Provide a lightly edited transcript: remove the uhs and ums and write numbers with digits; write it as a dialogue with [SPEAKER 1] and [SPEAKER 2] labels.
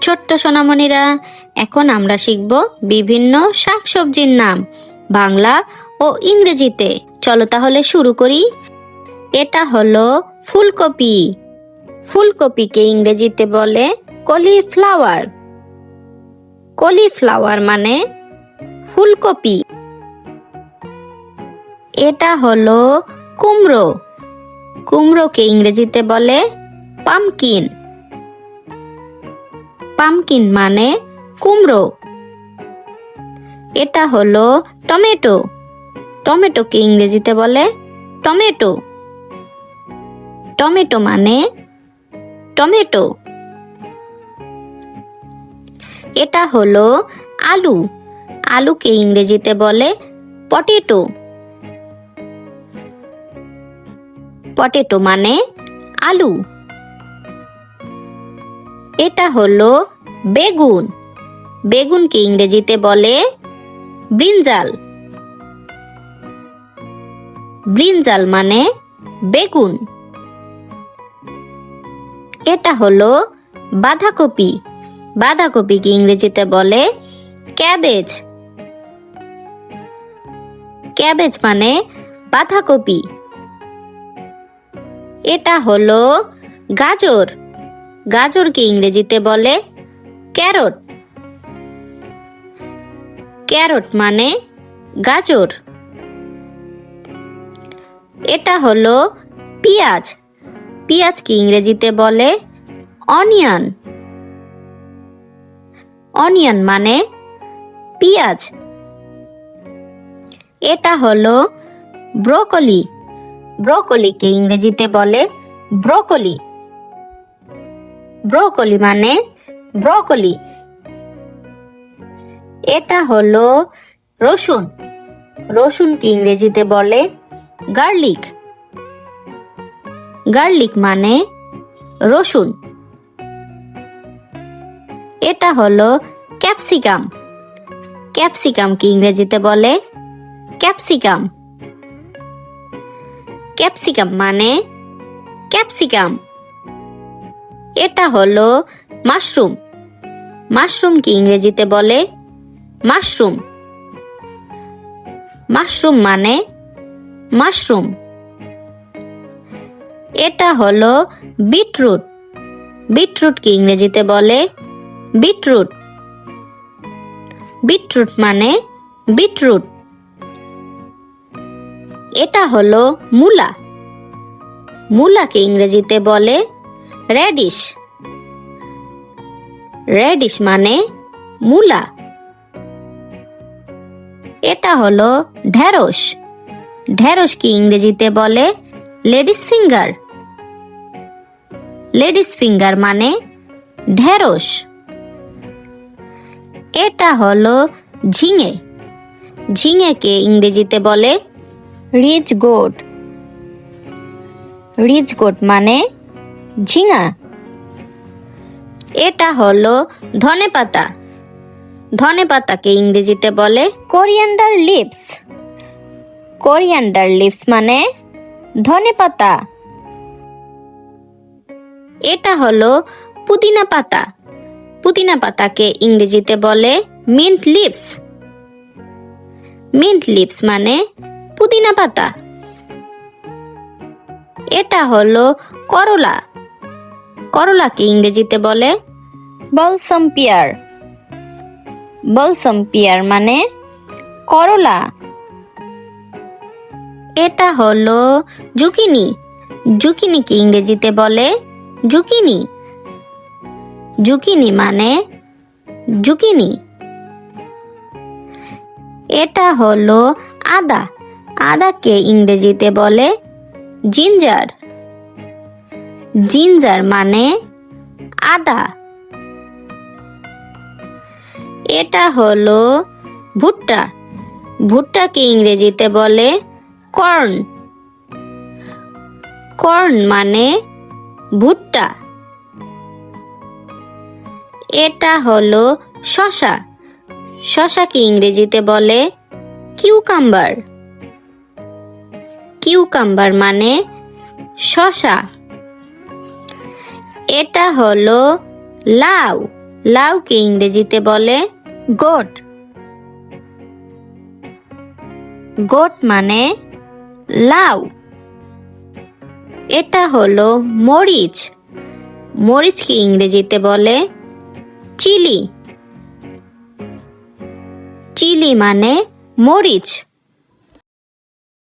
[SPEAKER 1] ছোট্ট সোনামণিরা, এখন আমরা শিখব বিভিন্ন শাকসবজির নাম বাংলা ও ইংরেজিতে। চলো তাহলে শুরু করি। এটা হলো ফুলকপি। ফুলকপিকে ইংরেজিতে বলে কলিফ্লাওয়ার। কলিফ্লাওয়ার মানে ফুলকপি। এটা হলো কুমড়ো। কুমড়োকে ইংরেজিতে বলে পামকিন। পামকিন মানে কুমড়ো। এটা হলো টমেটো। টমেটোকে ইংরেজিতে বলে টমেটো। টমেটো মানে টমেটো। এটা হলো আলু। আলুকে ইংরেজিতে বলে পটেটো। পটেটো মানে আলু। এটা হলো বেগুন। বেগুনকে ইংরেজিতে বলে ব্রিনজাল। ব্রিনজাল মানে বেগুন। এটা হলো বাঁধাকপি। বাঁধাকপিকে ইংরেজিতে বলে ক্যাবেজ। ক্যাবেজ মানে বাঁধাকপি। এটা হলো গাজর। গাজরকে ইংরেজিতে বলে ক্যারট। ক্যারট মানে গাজর। এটা হলো পেঁয়াজ। পেঁয়াজকে ইংরেজিতে বলে অনিয়ন। অনিয়ন মানে পেঁয়াজ। এটা হলো ব্রোকলি। ব্রোকলিকে ইংরেজিতে বলে ব্রোকলি। ব্রোকলি মানে ব্রোকলি। এটা হলো রসুন। রসুনকে ইংরেজিতে বলে গার্লিক। গার্লিক মানে রসুন। এটা হলো ক্যাপসিকাম। ক্যাপসিকামকে ইংরেজিতে বলে ক্যাপসিকাম। ক্যাপসিকাম মানে ক্যাপসিকাম। এটা হলো মাশরুম। মাশরুমকে ইংরেজিতে বলে মাশরুম। মাশরুম মানে মাশরুম। এটা হলো বিটরুট। বিটরুটকে ইংরেজিতে বলে বিটরুট। বিটরুট মানে বিটরুট। এটা হলো মূলা। মূলাকে ইংরেজিতে বলে রেডিশ। রেডিশ মানে মূলা। এটা হলো ঢেঁড়স। ঢেঁড়সকে ইংরেজিতে বলে লেডিস ফিঙ্গার। লেডিস ফিঙ্গার মানে ঢেঁড়স। এটা হলো ঝিঙে। ঝিঙেকে ইংরেজিতে বলে রিচ গোট। রিচ গোট মানে ঝিঙা। এটা হলো ধনেপাতা। ধনেপাতাকে ইংরেজিতে বলে কোরিয়ান্ডার লিভস। কোরিয়ান্ডার লিভস মানে ধনেপাতা। এটা হলো পুদিনা পাতা। পুদিনা পাতাকে ইংরেজিতে বলে মিন্ট লিভস। মিন্ট লিভস মানে পুদিনা পাতা। এটা হলো করলা। করলাকে ইংরেজিতে বলে বলসাম পিয়ার। বলসাম পিয়ার মানে করলা। এটা হলো জুকিনি। জুকিনিকে ইংরেজিতে বলে জুকিনি। জুকিনি মানে জুকিনি। এটা হলো আদা। আদাকে ইংরেজিতে বলে জিঞ্জার। জিঞ্জার মানে আদা। এটা হলো ভুট্টা। ভুট্টাকে ইংরেজিতে বলে কর্ন। কর্ন মানে ভুট্টা। এটা হলো শসা। শসাকে ইংরেজিতে বলে কিউকাম্বার। কিউকাম্বার মানে শসা। এটা হলো লাউ। লাউকে ইংরেজিতে বলে গোট। গোট মানে লাউ। এটা হলো মরিচ। মরিচকে ইংরেজিতে বলে চিলি। চিলি মানে মরিচ।